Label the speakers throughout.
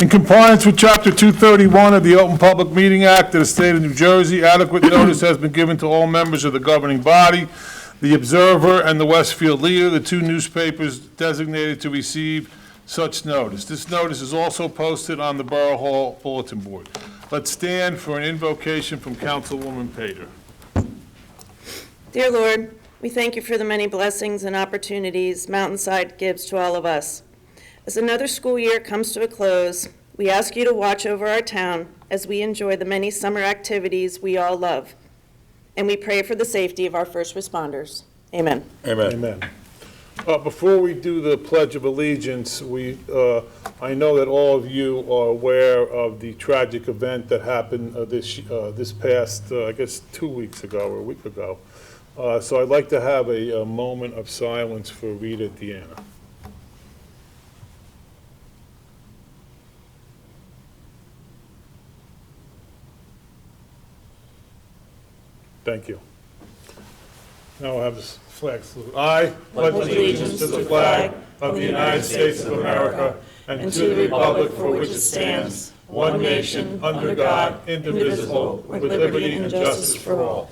Speaker 1: In compliance with Chapter 231 of the Open Public Meeting Act of the State of New Jersey, adequate notice has been given to all members of the governing body, the Observer and the Westfield Leader, the two newspapers designated to receive such notice. This notice is also posted on the Borough Hall Bulletin Board. Let's stand for an invocation from Councilwoman Pater.
Speaker 2: Dear Lord, we thank you for the many blessings and opportunities Mountainside gives to all of us. As another school year comes to a close, we ask you to watch over our town as we enjoy the many summer activities we all love. And we pray for the safety of our first responders. Amen.
Speaker 1: Amen. Before we do the Pledge of Allegiance, I know that all of you are aware of the tragic event that happened this past, I guess, 2 weeks ago or a week ago. So I'd like to have a moment of silence for Rita Deanna. Thank you. Now we'll have this flag salute. I pledge allegiance to the flag of the United States of America and to the republic for which it stands, one nation, under God, indivisible, with liberty and justice for all.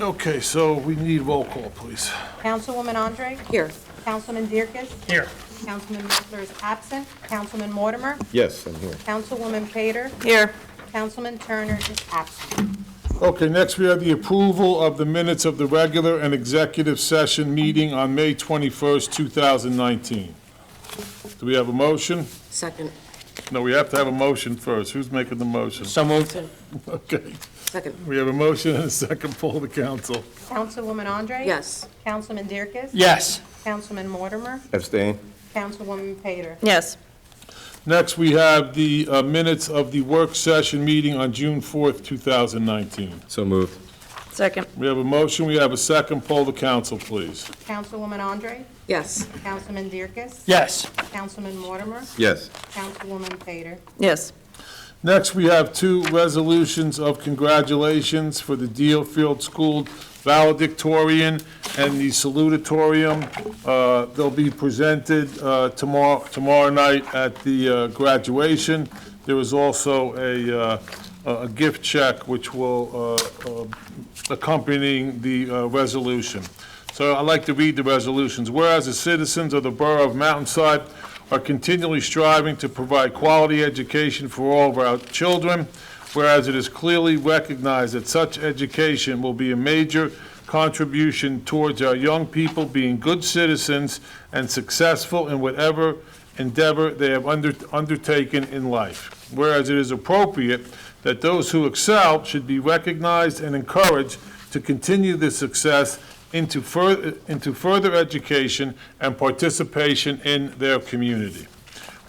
Speaker 1: Okay, so we need roll call, please.
Speaker 3: Councilwoman Andre?
Speaker 2: Here.
Speaker 3: Councilman Dierkes?
Speaker 1: Here.
Speaker 3: Councilman Missler is absent. Councilman Mortimer?
Speaker 4: Yes, I'm here.
Speaker 3: Councilwoman Pater?
Speaker 2: Here.
Speaker 3: Councilman Turner is absent.
Speaker 1: Okay, next we have the approval of the minutes of the regular and executive session meeting on May 21st, 2019. Do we have a motion?
Speaker 2: Second.
Speaker 1: No, we have to have a motion first. Who's making the motion?
Speaker 5: So moved.
Speaker 1: Okay,
Speaker 2: Second.
Speaker 1: we have a motion and a second. Poll the council.
Speaker 3: Councilwoman Andre?
Speaker 2: Yes.
Speaker 3: Councilman Dierkes?
Speaker 5: Yes.
Speaker 3: Councilman Mortimer?
Speaker 4: Abstain?
Speaker 3: Councilwoman Pater?
Speaker 2: Yes.
Speaker 1: Next, we have the minutes of the work session meeting on June 4th, 2019.
Speaker 4: So moved.
Speaker 2: Second.
Speaker 1: We have a motion, we have a second. Poll the council, please.
Speaker 3: Councilwoman Andre?
Speaker 2: Yes.
Speaker 3: Councilman Dierkes?
Speaker 5: Yes.
Speaker 3: Councilman Mortimer?
Speaker 4: Yes.
Speaker 3: Councilwoman Pater?
Speaker 2: Yes.
Speaker 1: Next, we have two resolutions of congratulations for the Deerfield School valedictorian and the salutatorium. They'll be presented tomorrow night at the graduation. There is also a gift check which will accompany the resolution. So I'd like to read the resolutions. Whereas the citizens of the Borough of Mountainside are continually striving to provide quality education for all of our children, whereas it is clearly recognized that such education will be a major contribution towards our young people being good citizens and successful in whatever endeavor they have undertaken in life. Whereas it is appropriate that those who excel should be recognized and encouraged to continue this success into further education and participation in their community.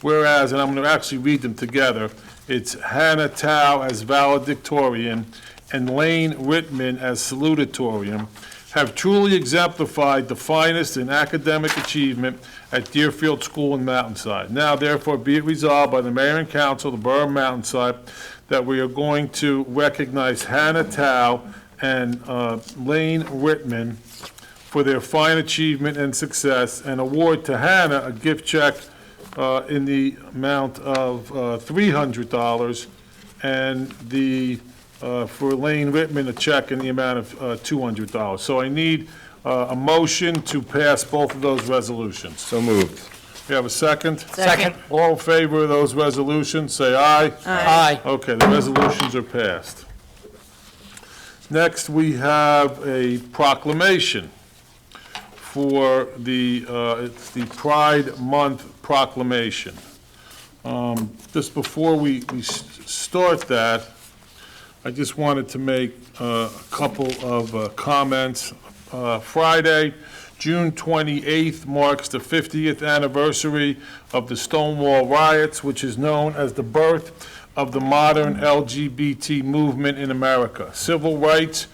Speaker 1: Whereas, and I'm going to actually read them together, it's Hannah Tao as valedictorian and Lane Rittman as salutatorian, have truly exemplified the finest in academic achievement at Deerfield School in Mountainside. Now, therefore, be it resolved by the Mayor and Council of the Borough of Mountainside that we are going to recognize Hannah Tao and Lane Rittman for their fine achievement and success, and award to Hannah a gift check in the amount of $300, and for Lane Rittman, a check in the amount of $200. So I need a motion to pass both of those resolutions.
Speaker 4: So moved.
Speaker 1: We have a second?
Speaker 5: Second.
Speaker 1: All in favor of those resolutions, say aye.
Speaker 5: Aye.
Speaker 1: Okay, the resolutions are passed. Next, we have a proclamation for it's the Pride Month proclamation. Just before we start that, I just wanted to make a couple of comments. Friday, June 28th marks the 50th anniversary of the Stonewall riots, which is known as the birth of the modern LGBT movement in America. Civil rights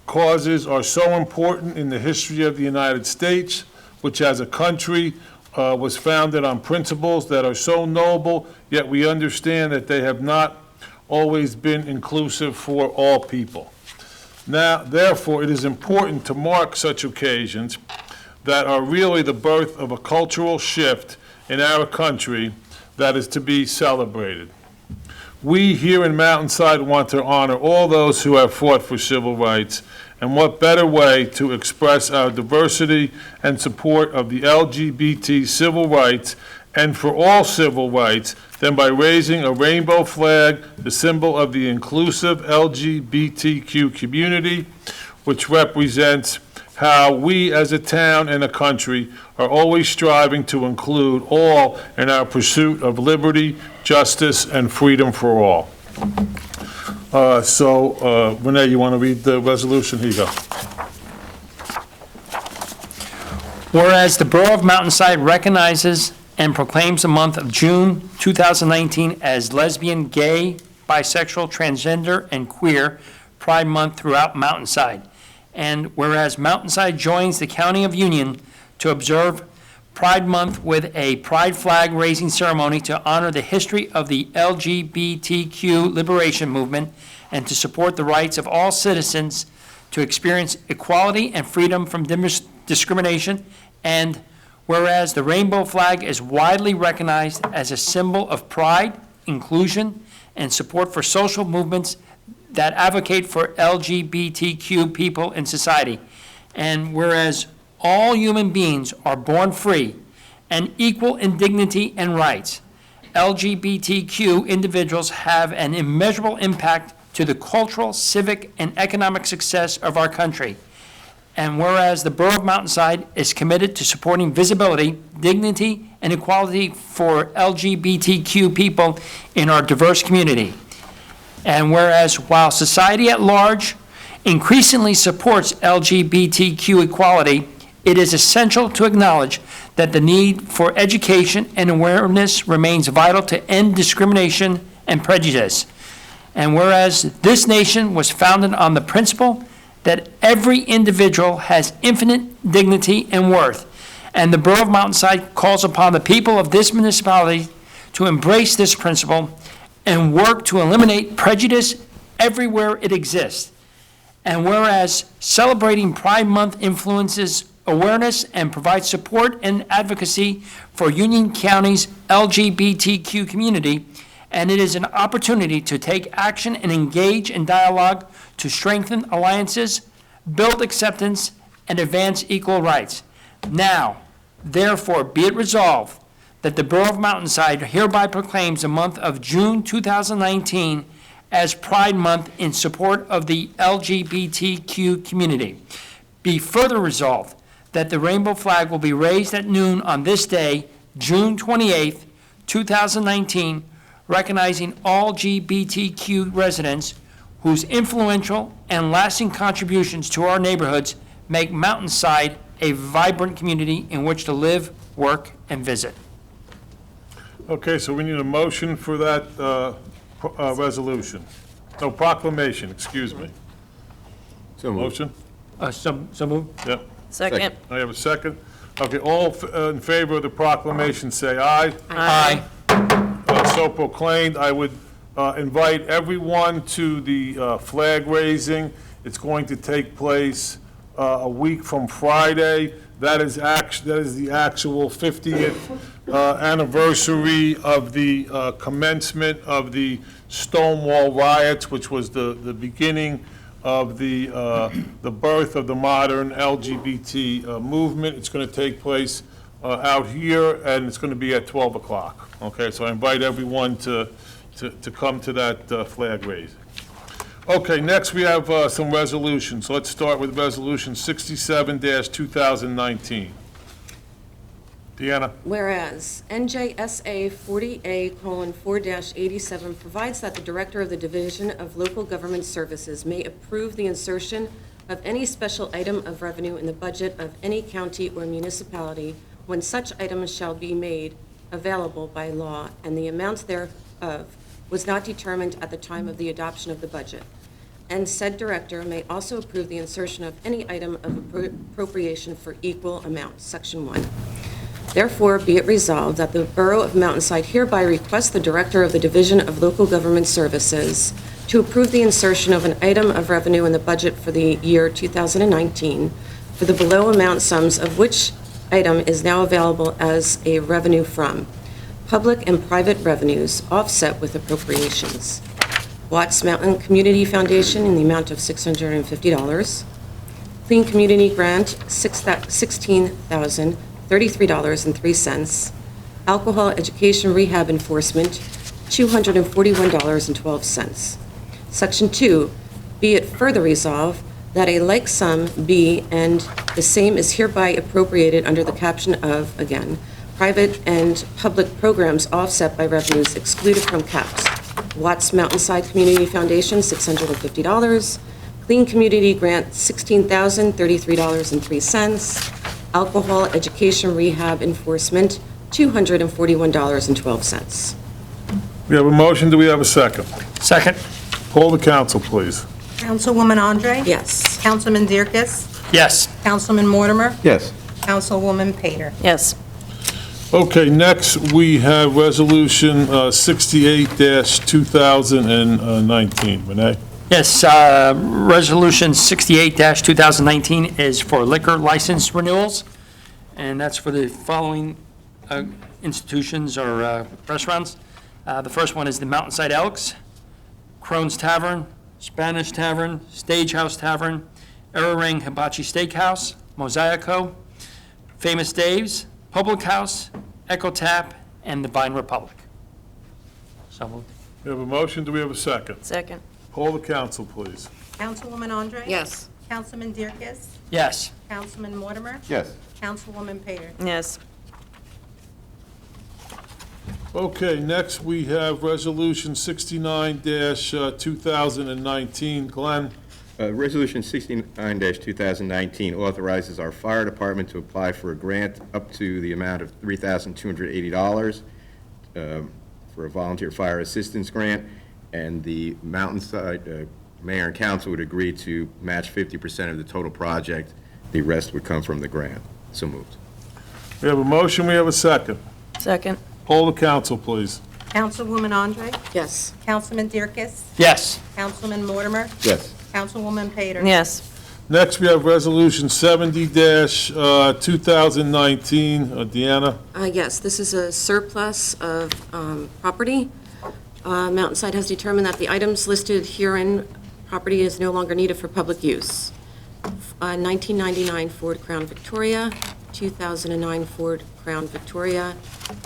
Speaker 1: causes are so important in the history of the United States, which as a country was founded on principles that are so noble, yet we understand that they have not always been inclusive for all people. Now, therefore, it is important to mark such occasions that are really the birth of a cultural shift in our country that is to be celebrated. We here in Mountainside want to honor all those who have fought for civil rights, and what better way to express our diversity and support of the LGBT civil rights and for all civil rights than by raising a rainbow flag, the symbol of the inclusive LGBTQ community, which represents how we as a town and a country are always striving to include all in our pursuit of liberty, justice, and freedom for all. Renee, you want to read the resolution? Here you go.
Speaker 4: Whereas the Borough of Mountainside recognizes and proclaims the month of June 2019 as lesbian, gay, bisexual, transgender, and queer Pride Month throughout Mountainside. And whereas Mountainside joins the County of Union to observe Pride Month with a pride flag raising ceremony to honor the history of the LGBTQ liberation movement and to support the rights of all citizens to experience equality and freedom from discrimination. And whereas the rainbow flag is widely recognized as a symbol of pride, inclusion, and support for social movements that advocate for LGBTQ people in society. And whereas all human beings are born free and equal in dignity and rights, LGBTQ individuals have an immeasurable impact to the cultural, civic, and economic success of our country. And whereas the Borough of Mountainside is committed to supporting visibility, dignity, and equality for LGBTQ people in our diverse community. And whereas while society at large increasingly supports LGBTQ equality, it is essential to acknowledge that the need for education and awareness remains vital to end discrimination and prejudice. And whereas this nation was founded on the principle that every individual has infinite dignity and worth, and the Borough of Mountainside calls upon the people of this municipality to embrace this principle and work to eliminate prejudice everywhere it exists. And whereas celebrating Pride Month influences awareness and provides support and advocacy for Union County's LGBTQ community, and it is an opportunity to take action and engage in dialogue to strengthen alliances, build acceptance, and advance equal rights. Now, therefore, be it resolved that the Borough of Mountainside hereby proclaims the month of June 2019 as Pride Month in support of the LGBTQ community. Be further resolved that the rainbow flag will be raised at noon on this day, June 28th, 2019, recognizing all LGBTQ residents whose influential and lasting contributions to our neighborhoods make Mountainside a vibrant community in which to live, work, and visit.
Speaker 1: Okay, so we need a motion for that resolution. No, proclamation, excuse me.
Speaker 5: So moved.
Speaker 1: Motion?
Speaker 4: So moved.
Speaker 1: Yep.
Speaker 2: Second.
Speaker 1: I have a second. Okay, all in favor of the proclamation, say aye.
Speaker 4: Aye.
Speaker 1: So proclaimed. I would invite everyone to the flag raising. It's going to take place a week from Friday. That is the actual 50th anniversary of the commencement of the Stonewall riots, which was the beginning of the birth of the modern LGBT movement. It's going to take place out here, and it's going to be at 12 o'clock. Okay, so I invite everyone to come to that flag raising. Okay, next we have some resolutions. Let's start with Resolution 67-2019. Deanna?
Speaker 6: Whereas NJSA 40A:4-87 provides that the Director of the Division of Local Government Services may approve the insertion of any special item of revenue in the budget of any county or municipality when such items shall be made available by law, and the amount thereof was not determined at the time of the adoption of the budget. And said director may also approve the insertion of any item of appropriation for equal amount. Section 1. Therefore, be it resolved that the Borough of Mountainside hereby requests the Director of the Division of Local Government Services to approve the insertion of an item of revenue in the budget for the year 2019 for the below amount sums of which item is now available as a revenue from public and private revenues offset with appropriations. Watts Mountain Community Foundation in the amount of $650. Clean Community Grant, $16,033.03. Alcohol Education Rehab Enforcement, $241.12. Section 2, be it further resolved that a like sum be and the same is hereby appropriated under the caption of, again, private and public programs offset by revenues excluded from caps. Watts Mountainside Community Foundation, $650. Clean Community Grant, $16,033.03. Alcohol Education Rehab Enforcement, $241.12.
Speaker 1: We have a motion, do we have a second?
Speaker 4: Second.
Speaker 1: Poll the council, please.
Speaker 3: Councilwoman Andre?
Speaker 6: Yes.
Speaker 3: Councilman Dierkes?
Speaker 4: Yes.
Speaker 3: Councilman Mortimer?
Speaker 5: Yes.
Speaker 3: Councilwoman Pater?
Speaker 2: Yes.
Speaker 1: Okay, next, we have Resolution 68-2019. Renee?
Speaker 4: Yes, Resolution 68-2019 is for liquor license renewals, and that's for the following institutions or restaurants. The first one is the Mountainside Elks, Crone's Tavern, Spanish Tavern, Stagehouse Tavern, Error Ring Hibachi Steakhouse, Mosaico, Famous Dave's, Public House, Echo Tap, and the Vine Republic. So moved.
Speaker 1: We have a motion, do we have a second?
Speaker 2: Second.
Speaker 1: Poll the council, please.
Speaker 3: Councilwoman Andre?
Speaker 6: Yes.
Speaker 3: Councilman Dierkes?
Speaker 4: Yes.
Speaker 3: Councilman Mortimer?
Speaker 5: Yes.
Speaker 3: Councilwoman Pater?
Speaker 2: Yes.
Speaker 1: Okay, next, we have Resolution 69-2019. Glenn?
Speaker 5: Resolution 69-2019 authorizes our fire department to apply for a grant up to the amount of $3,280 for a volunteer fire assistance grant, and the Mountainside mayor and council would agree to match 50% of the total project. The rest would come from the grant. So moved.
Speaker 1: We have a motion, we have a second.
Speaker 2: Second.
Speaker 1: Poll the council, please.
Speaker 3: Councilwoman Andre?
Speaker 6: Yes.
Speaker 3: Councilman Dierkes?
Speaker 4: Yes.
Speaker 3: Councilman Mortimer?
Speaker 5: Yes.
Speaker 3: Councilwoman Pater?
Speaker 2: Yes.
Speaker 1: Next, we have Resolution 70-2019. Deanna?
Speaker 6: Yes, this is a surplus of property. Mountainside has determined that the items listed herein, property is no longer needed for public use. 1999 Ford Crown Victoria, 2009 Ford Crown Victoria,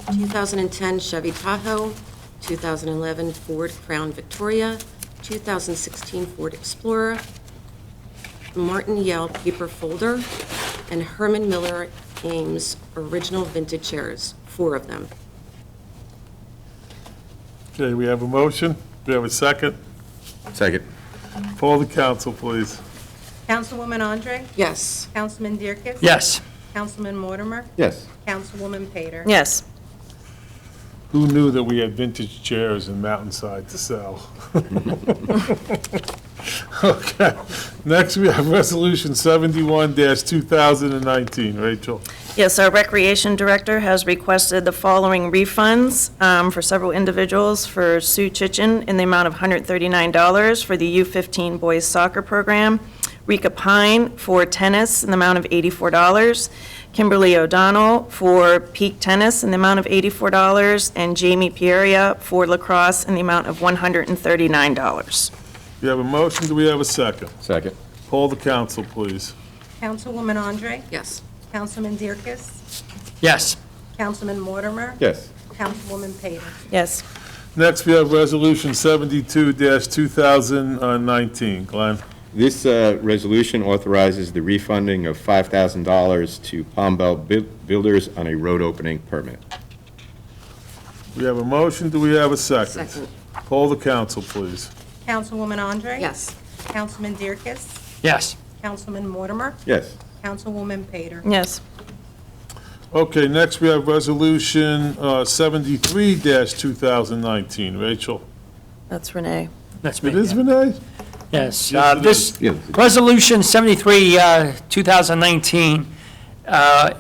Speaker 6: 2010 Chevy Tahoe, 2011 Ford Crown Victoria, 2016 Ford Explorer, Martin Yale paper folder, and Herman Miller Ames original vintage chairs, 4 of them.
Speaker 1: Okay, we have a motion. We have a second.
Speaker 5: Second.
Speaker 1: Poll the council, please.
Speaker 3: Councilwoman Andre?
Speaker 6: Yes.
Speaker 3: Councilman Dierkes?
Speaker 4: Yes.
Speaker 3: Councilman Mortimer?
Speaker 5: Yes.
Speaker 3: Councilwoman Pater?
Speaker 2: Yes.
Speaker 1: Who knew that we had vintage chairs in Mountainside to sell? Okay, next we have Resolution 71-2019. Rachel?
Speaker 2: Yes, our Recreation Director has requested the following refunds for several individuals: for Sue Chichen in the amount of $139 for the U15 boys soccer program, Rika Pine for tennis in the amount of $84, Kimberly O'Donnell for Peak Tennis in the amount of $84, and Jamie Pieria for lacrosse in the amount of $139.
Speaker 1: We have a motion, do we have a second?
Speaker 5: Second.
Speaker 1: Poll the council, please.
Speaker 3: Councilwoman Andre?
Speaker 6: Yes.
Speaker 3: Councilman Dierkes?
Speaker 4: Yes.
Speaker 3: Councilman Mortimer?
Speaker 5: Yes.
Speaker 3: Councilwoman Pater?
Speaker 2: Yes.
Speaker 1: Next, we have Resolution 72-2019. Glenn?
Speaker 5: This resolution authorizes the refunding of $5,000 to Palm Belt Builders on a road opening permit.
Speaker 1: We have a motion, do we have a second?
Speaker 6: Second.
Speaker 1: Poll the council, please.
Speaker 3: Councilwoman Andre?
Speaker 6: Yes.
Speaker 3: Councilman Dierkes?
Speaker 4: Yes.
Speaker 3: Councilman Mortimer?
Speaker 5: Yes.
Speaker 3: Councilwoman Pater?
Speaker 2: Yes.
Speaker 1: Okay, next we have Resolution 73-2019. Rachel?
Speaker 2: That's Renee.
Speaker 4: That's me.
Speaker 1: It is Renee?
Speaker 4: Yes.
Speaker 1: Yes, it
Speaker 4: This
Speaker 1: is.
Speaker 5: Yeah.
Speaker 4: Resolution 73, 2019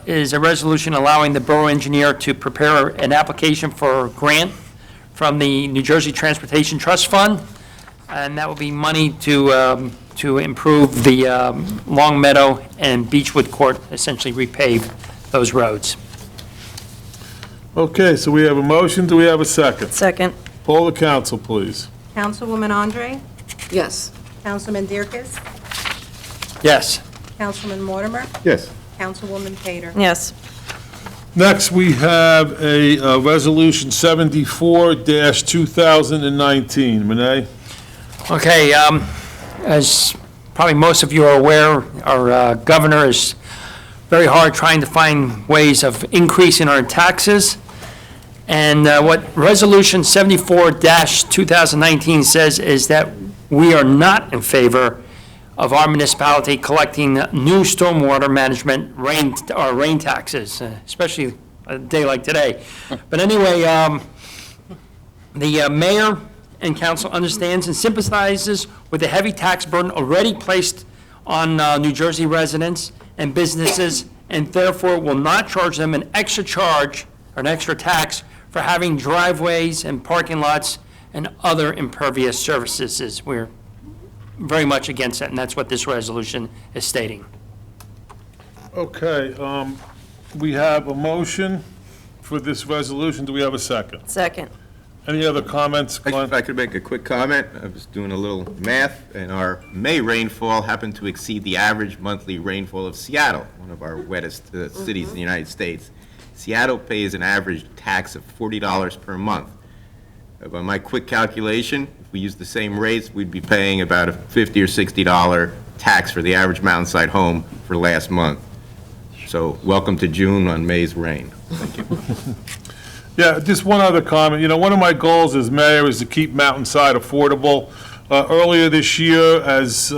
Speaker 4: is a resolution allowing the borough engineer to prepare an application for a grant from the New Jersey Transportation Trust Fund, and that will be money to improve the Long Meadow and Beechwood Court, essentially repave those roads.
Speaker 1: Okay, so we have a motion, do we have a second?
Speaker 2: Second.
Speaker 1: Poll the council, please.
Speaker 3: Councilwoman Andre,
Speaker 6: Yes.
Speaker 3: Councilman Dierkes,
Speaker 4: Yes.
Speaker 3: Councilman Mortimer,
Speaker 5: Yes.
Speaker 3: Councilwoman Pater.
Speaker 2: Yes.
Speaker 1: Next, we have a Resolution 74-2019. Renee?
Speaker 4: Okay, as probably most of you are aware, our governor is very hard trying to find ways of increasing our taxes. And what Resolution 74-2019 says is that we are not in favor of our municipality collecting new stormwater management rain taxes, especially a day like today. But anyway, the mayor and council understands and sympathizes with the heavy tax burden already placed on New Jersey residents and businesses, and therefore will not charge them an extra charge or an extra tax for having driveways and parking lots and other impervious surfaces. We're very much against that, and that's what this resolution is stating.
Speaker 1: Okay, we have a motion for this resolution. Do we have a second?
Speaker 2: Second.
Speaker 1: Any other comments,
Speaker 5: If
Speaker 1: Glenn?
Speaker 5: I could make a quick comment, I was doing a little math, and our May rainfall happened to exceed the average monthly rainfall of Seattle, one of our wettest cities in the United States. Seattle pays an average tax of $40 per month. By my quick calculation, if we use the same rates, we'd be paying about a $50 or $60 tax for the average Mountainside home for last month. So welcome to June on May's rain.
Speaker 1: Yeah, just one other comment. You know, one of my goals as mayor is to keep Mountainside affordable. Earlier this year, as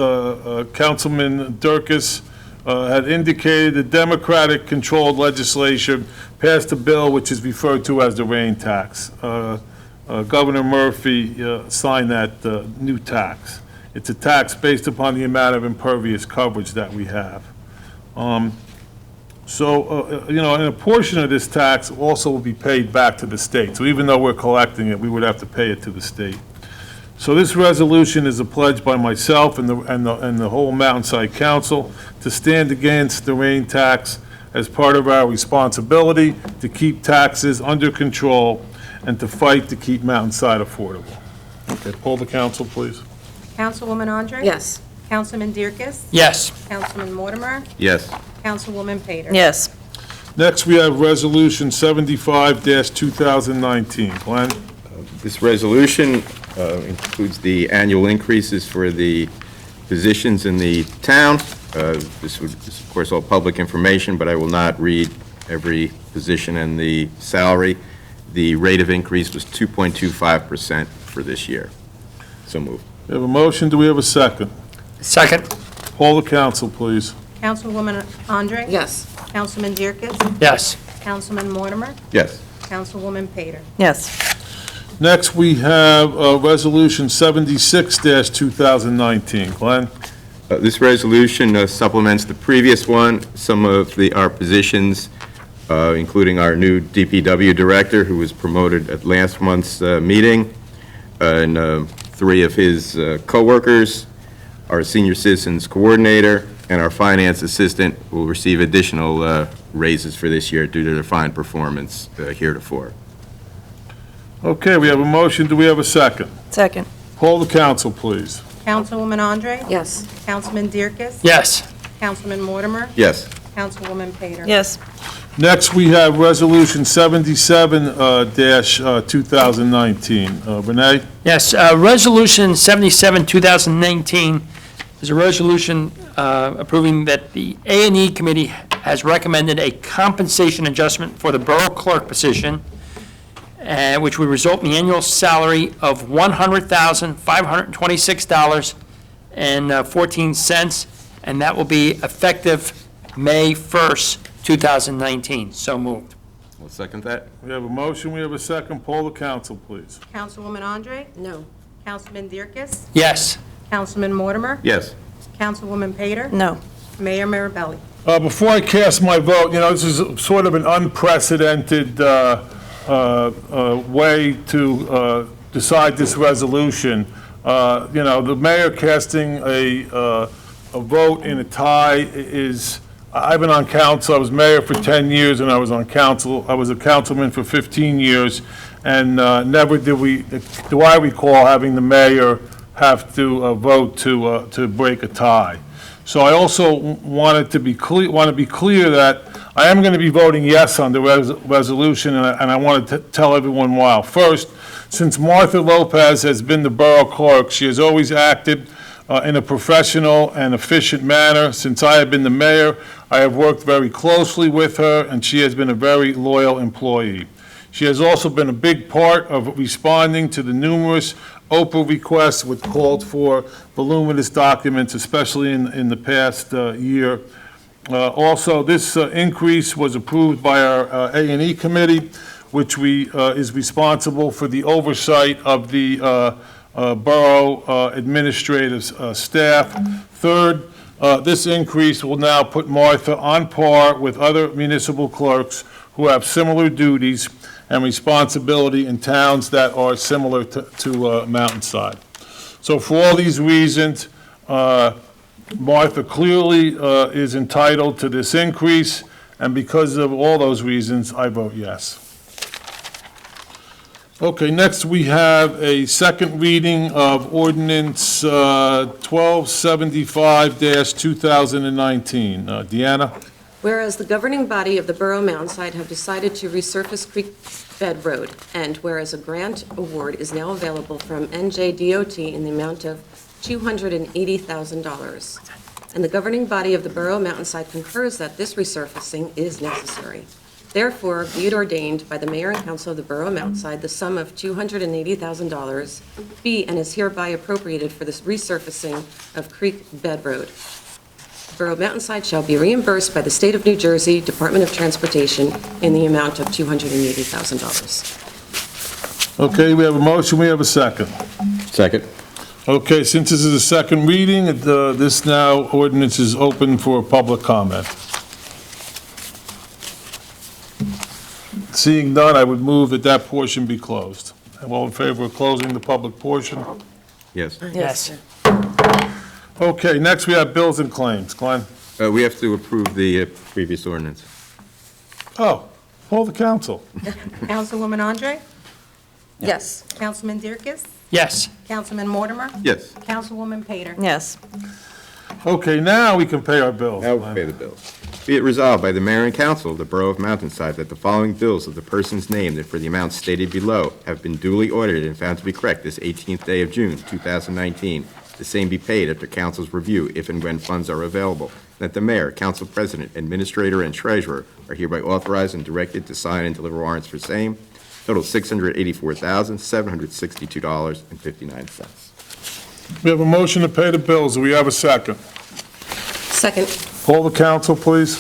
Speaker 1: Councilman Dierkes had indicated, the Democratic-controlled legislation passed a bill which is referred to as the rain tax. Governor Murphy signed that new tax. It's a tax based upon the amount of impervious coverage that we have. So, you know, and a portion of this tax also will be paid back to the state. So even though we're collecting it, we would have to pay it to the state. So this resolution is a pledge by myself and the whole Mountainside Council to stand against the rain tax as part of our responsibility to keep taxes under control and to fight to keep Mountainside affordable. Okay, poll the council, please.
Speaker 3: Councilwoman Andre?
Speaker 6: Yes.
Speaker 3: Councilman Dierkes,
Speaker 4: Yes.
Speaker 3: Councilman Mortimer,
Speaker 5: Yes.
Speaker 3: Councilwoman Pater.
Speaker 2: Yes.
Speaker 1: Next, we have Resolution 75-2019. Glenn?
Speaker 5: This resolution includes the annual increases for the positions in the town. This is, of course, all public information, but I will not read every position and the salary. The rate of increase was 2.25% for this year. So moved.
Speaker 1: We have a motion, do we have a second?
Speaker 4: Second?
Speaker 1: Poll the council, please.
Speaker 3: Councilwoman Andre?
Speaker 6: Yes.
Speaker 3: Councilman Dierkes,
Speaker 4: Yes.
Speaker 3: Councilman Mortimer,
Speaker 5: Yes.
Speaker 3: Councilwoman Pater.
Speaker 2: Yes.
Speaker 1: Next, we have Resolution 76-2019. Glenn?
Speaker 5: This resolution supplements the previous one. Some of our positions, including our new DPW director, who was promoted at last month's meeting, and 3 of his coworkers, our senior citizens coordinator, and our finance assistant will receive additional raises for this year due to their fine performance heretofore.
Speaker 1: Okay, we have a motion, do we have a second?
Speaker 2: Second.
Speaker 1: Poll the council, please.
Speaker 3: Councilwoman Andre?
Speaker 6: Yes.
Speaker 3: Councilman Dierkes,
Speaker 4: Yes.
Speaker 3: Councilman Mortimer,
Speaker 5: Yes.
Speaker 3: Councilwoman Pater.
Speaker 2: Yes.
Speaker 1: Next, we have Resolution 77-2019. Renee?
Speaker 4: Yes, Resolution 77, 2019 is a resolution approving that the A&E Committee has recommended a compensation adjustment for the Borough Clerk position, which would result in the annual salary of $100,526.14, and that will be effective May 1st, 2019. So moved.
Speaker 5: I'll second that.
Speaker 1: We have a motion, we have a second. Poll the council, please.
Speaker 3: Councilwoman Andre?
Speaker 6: No.
Speaker 3: Councilman Dierkes,
Speaker 4: Yes.
Speaker 3: Councilman Mortimer,
Speaker 5: Yes.
Speaker 3: Councilwoman Pater,
Speaker 2: No.
Speaker 3: Mayor Mirabelli.
Speaker 1: Before I cast my vote, you know, this is sort of an unprecedented way to decide this resolution. You know, the mayor casting a vote in a tie is I've been on council, I was mayor for 10 years, and I was on council, I was a councilman for 15 years, and never do I recall having the mayor have to vote to break a tie. So I also want to be clear that I am going to be voting yes on the resolution, and I want to tell everyone why. First, since Martha Lopez has been the borough clerk, she has always acted in a professional and efficient manner. Since I have been the mayor, I have worked very closely with her, and she has been a very loyal employee. She has also been a big part of responding to the numerous Oprah requests which called for voluminous documents, especially in the past year. Also, this increase was approved by our A&E committee, which is responsible for the oversight of the borough administrative staff. Third, this increase will now put Martha on par with other municipal clerks who have similar duties and responsibility in towns that are similar to Mountainside. So for all these reasons, Martha clearly is entitled to this increase, and because of all those reasons, I vote yes. Okay, next we have a second reading of ordinance 1275-2019. Deanna?
Speaker 6: Whereas the governing body of the Borough of Mountainside have decided to resurface Creek Bed Road, and whereas a grant award is now available from NJDOT in the amount of $280,000, and the governing body of the Borough of Mountainside concurs that this resurfacing is necessary. Therefore, be it ordained by the mayor and council of the Borough of Mountainside, the sum of $280,000 be and is hereby appropriated for this resurfacing of Creek Bed Road. Borough of Mountainside shall be reimbursed by the State of New Jersey Department of Transportation in the amount of $280,000.
Speaker 1: Okay, we have a motion, we have a second.
Speaker 5: Second.
Speaker 1: Okay, since this is a second reading, this now ordinance is open for public comment. Seeing none, I would move that portion be closed. All in favor of closing the public portion?
Speaker 5: Yes.
Speaker 4: Yes.
Speaker 1: Okay, next we have bills and claims. Glenn?
Speaker 5: We have to approve the previous ordinance.
Speaker 1: Oh, hold the council.
Speaker 3: Councilwoman Andre?
Speaker 2: Yes.
Speaker 3: Councilman Dierkes?
Speaker 4: Yes.
Speaker 3: Councilman Mortimer?
Speaker 5: Yes.
Speaker 3: Councilwoman Pater?
Speaker 2: Yes.
Speaker 1: Okay, now we can pay our bills.
Speaker 5: Now
Speaker 1: Glenn.
Speaker 5: we'll pay the bills. Be it resolved by the mayor and council of the Borough of Mountainside that the following bills of the persons named and for the amounts stated below have been duly audited and found to be correct this 18th day of June, 2019. The same be paid after council's review if and when funds are available. That the mayor, council president, administrator, and treasurer are hereby authorized and directed to sign and deliver warrants for same. Total $684,762.59.
Speaker 1: We have a motion to pay the bills. Do we have a second?
Speaker 6: Second.
Speaker 1: Hold the council, please.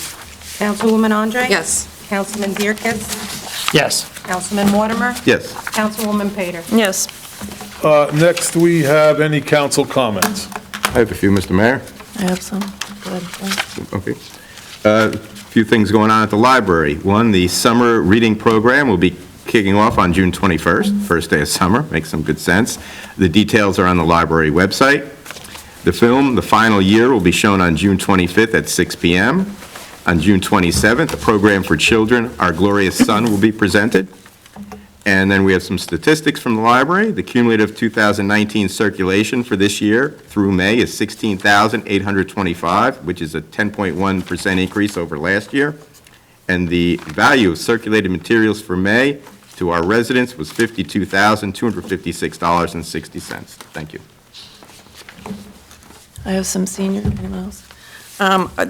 Speaker 3: Councilwoman Andre?
Speaker 6: Yes.
Speaker 3: Councilman Dierkes?
Speaker 4: Yes.
Speaker 3: Councilman Mortimer?
Speaker 5: Yes.
Speaker 3: Councilwoman Pater?
Speaker 2: Yes.
Speaker 1: Next, we have any council comments?
Speaker 5: I have a few, Mr. Mayor.
Speaker 2: I have some. Go ahead.
Speaker 5: Okay. A few things going on at the library. One, the summer reading program will be kicking off on June 21st, first day of summer. Makes some good sense. The details are on the library website. The film, The Final Year, will be shown on June 25th at 6 p.m. On June 27th, a program for children, Our Glorious Son, will be presented. And then we have some statistics from the library. The cumulative 2019 circulation for this year through May is 16,825, which is a 10.1% increase over last year. And the value of circulated materials for May to our residents was $52,256.60. Thank you.
Speaker 2: I have some senior, anyone else?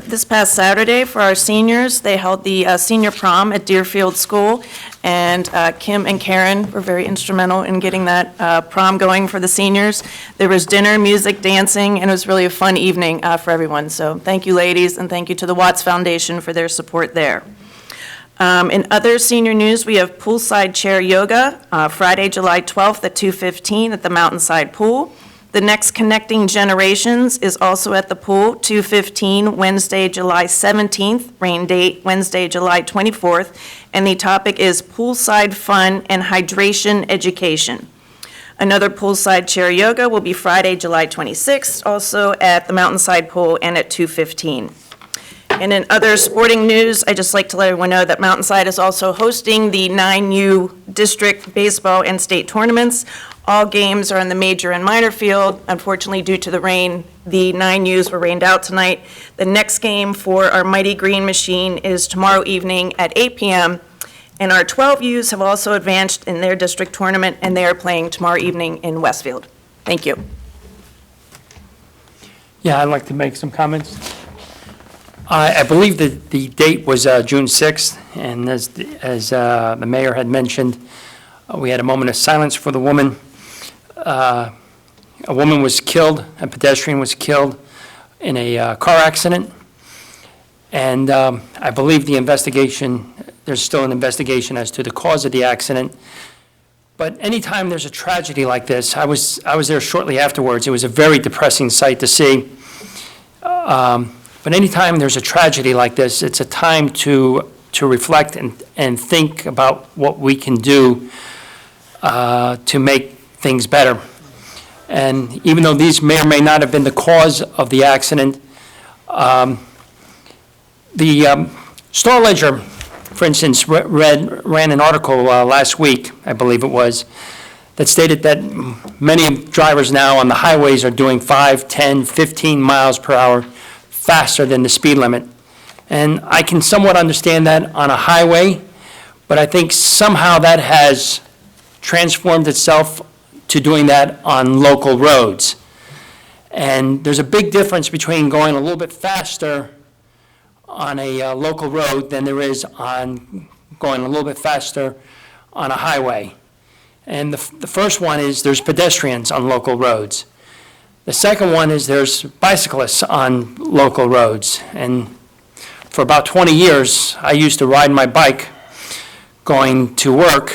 Speaker 2: This past Saturday, for our seniors, they held the senior prom at Deerfield School, and Kim and Karen were very instrumental in getting that prom going for the seniors. There was dinner, music, dancing, and it was really a fun evening for everyone. So thank you, ladies, and thank you to the Watts Foundation for their support there. In other senior news, we have poolside chair yoga, Friday, July 12th at 2:15 at the Mountainside Pool. The next Connecting Generations is also at the pool, 2:15, Wednesday, July 17th, rain date Wednesday, July 24th, and the topic is poolside fun and hydration education. Another poolside chair yoga will be Friday, July 26th, also at the Mountainside Pool and at 2:15. And in other sporting news, I'd just like to let everyone know that Mountainside is also hosting the 9U district baseball and state tournaments. All games are on the major and minor field. Unfortunately, due to the rain, the 9Us were rained out tonight. The next game for our Mighty Green Machine is tomorrow evening at 8 p.m. And our 12Us have also advanced in their district tournament, and they are playing tomorrow evening in Westfield. Thank you.
Speaker 4: Yeah, I'd like to make some comments. I believe that the date was June 6th, and as the mayor had mentioned, we had a moment of silence for the woman. A woman was killed, a pedestrian was killed in a car accident, and I believe the investigation, there's still an investigation as to the cause of the accident. But anytime there's a tragedy like this, I was there shortly afterwards. It was a very depressing sight to see. But anytime there's a tragedy like this, it's a time to reflect and think about what we can do to make things better. And even though these may or may not have been the cause of the accident, the Star Ledger, for instance, ran an article last week, I believe it was, that stated that many drivers now on the highways are doing 5, 10, 15 miles per hour faster than the speed limit. And I can somewhat understand that on a highway, but I think somehow that has transformed itself to doing that on local roads. And there's a big difference between going a little bit faster on a local road than there is on going a little bit faster on a highway. And the first one is there's pedestrians on local roads. The second one is there's bicyclists on local roads. And for about 20 years, I used to ride my bike going to work,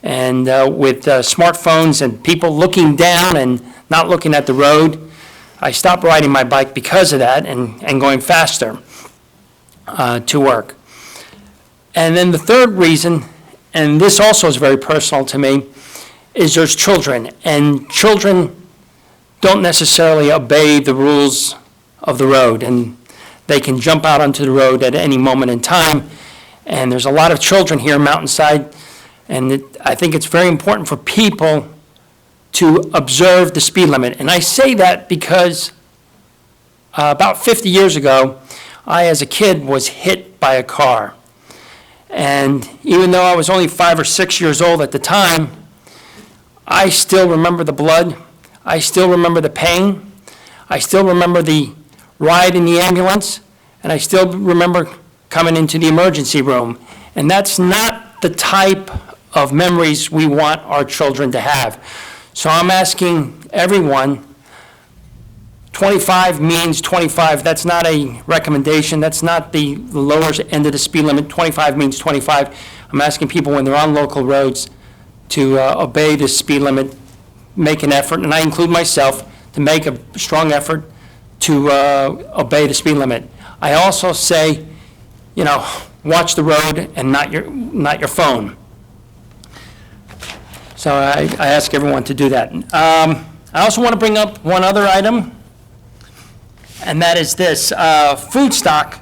Speaker 4: and with smartphones and people looking down and not looking at the road, I stopped riding my bike because of that and going faster to work. And then the third reason, and this also is very personal to me, is there's children, and children don't necessarily obey the rules of the road, and they can jump out onto the road at any moment in time. And there's a lot of children here in Mountainside, and I think it's very important for people to observe the speed limit. And I say that because about 50 years ago, I, as a kid, was hit by a car. And even though I was only 5 or 6 years old at the time, I still remember the blood. I still remember the pain. I still remember the ride in the ambulance. And I still remember coming into the emergency room. And that's not the type of memories we want our children to have. So I'm asking everyone, 25 means 25. That's not a recommendation. That's not the lower end of the speed limit. 25 means 25. I'm asking people when they're on local roads to obey the speed limit, make an effort, and I include myself, to make a strong effort to obey the speed limit. I also say, watch the road and not your phone. So I ask everyone to do that. I also want to bring up one other item, and that is this. Food Stock,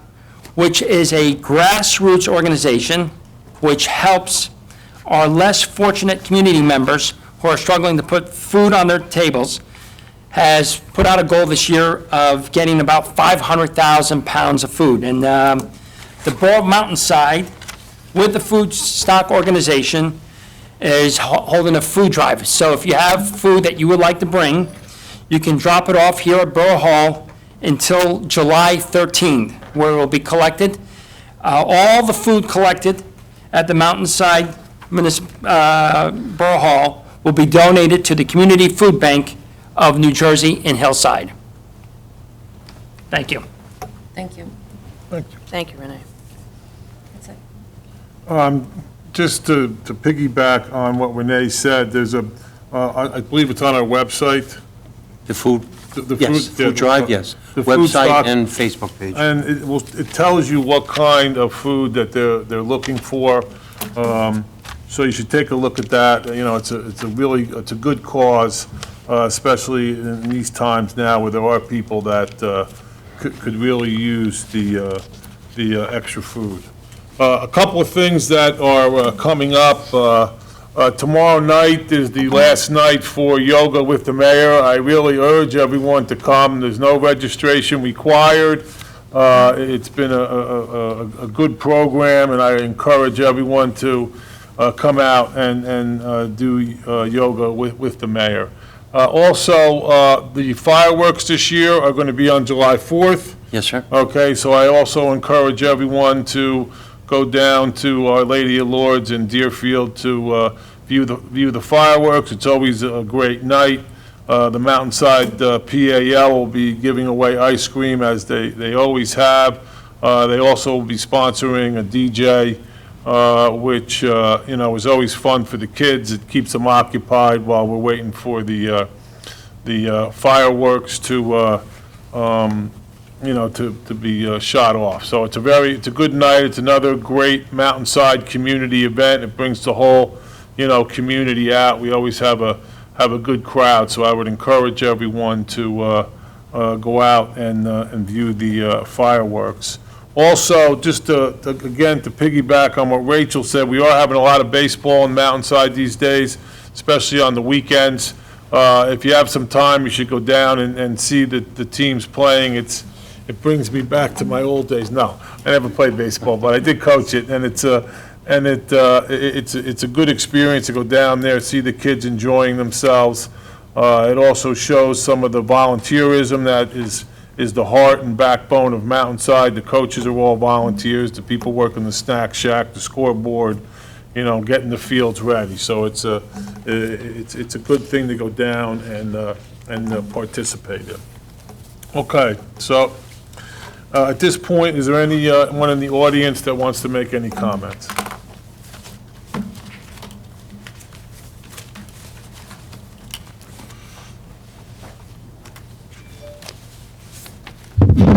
Speaker 4: which is a grassroots organization which helps our less fortunate community members who are struggling to put food on their tables, has put out a goal this year of getting about 500,000 pounds of food. And the Borough of Mountainside, with the Food Stock organization, is holding a food drive. So if you have food that you would like to bring, you can drop it off here at Borough Hall until July 13th, where it will be collected. All the food collected at the Mountainside Borough Hall will be donated to the Community Food Bank of New Jersey in Hillside. Thank you.
Speaker 6: Thank you.
Speaker 2: Thank you, Renee.
Speaker 6: That's it.
Speaker 1: Just to piggyback on what Renee said, there's I believe it's on our website.
Speaker 7: The food,
Speaker 1: The
Speaker 7: yes,
Speaker 1: food-
Speaker 7: food drive, yes.
Speaker 1: the food stock-
Speaker 7: Website and Facebook page.
Speaker 1: And it tells you what kind of food that they're looking for. So you should take a look at that. It's a good cause, especially in these times now where there are people that could really use the extra food. A couple of things that are coming up. Tomorrow night is the last night for Yoga with the Mayor. I really urge everyone to come. There's no registration required. It's been a good program, and I encourage everyone to come out and do yoga with the mayor. Also, the fireworks this year are going to be on July 4th.
Speaker 7: Yes, sir.
Speaker 1: Okay, so I also encourage everyone to go down to Our Lady of Lourdes in Deerfield to view the fireworks. It's always a great night. The Mountainside PAL will be giving away ice cream as they always have. They also will be sponsoring a DJ, which, is always fun for the kids. It keeps them occupied while we're waiting for the fireworks to be shot off. So it's a good night. It's another great Mountainside community event. It brings the whole, community out. We always have a good crowd, so I would encourage everyone to go out and view the fireworks. Also, just again, to piggyback on what Rachel said, we are having a lot of baseball in Mountainside these days, especially on the weekends. If you have some time, you should go down and see the teams playing. It brings me back to my old days. No, I never played baseball, but I did coach it, and it's a good experience to go down there, see the kids enjoying themselves. It also shows some of the volunteerism that is the heart and backbone of Mountainside. The coaches are all volunteers, the people working the snack shack, the scoreboard, getting the fields ready. So it's a good thing to go down and participate in. Okay, so at this point, is there anyone in the audience that wants to make any comments?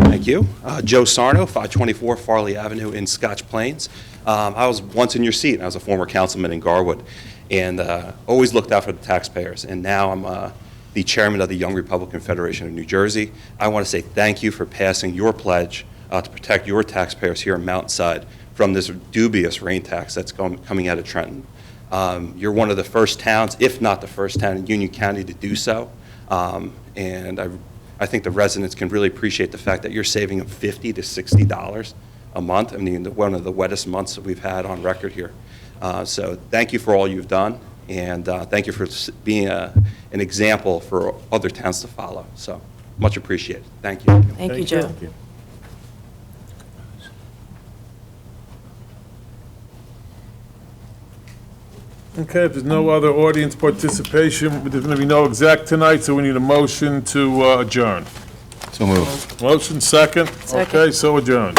Speaker 8: Thank you. Joe Sarno, 524 Farley Avenue in Scotch Plains. I was once in your seat. I was a former councilman in Garwood, and always looked out for the taxpayers. And now I'm the chairman of the Young Republican Federation of New Jersey. I want to say thank you for passing your pledge to protect your taxpayers here in Mountainside from this dubious rain tax that's coming out of Trenton. You're one of the first towns, if not the first town in Union County to do so. And I think the residents can really appreciate the fact that you're saving them $50 to $60 a month. I mean, one of the wettest months that we've had on record here. So thank you for all you've done, and thank you for being an example for other towns to follow. So much appreciated. Thank you.
Speaker 2: Thank you, Joe.
Speaker 1: Okay, if there's no other audience participation, there's going to be no exec tonight, so we need a motion to adjourn.
Speaker 5: So moved.
Speaker 1: Motion second?
Speaker 2: Second.
Speaker 1: Okay, so adjourned.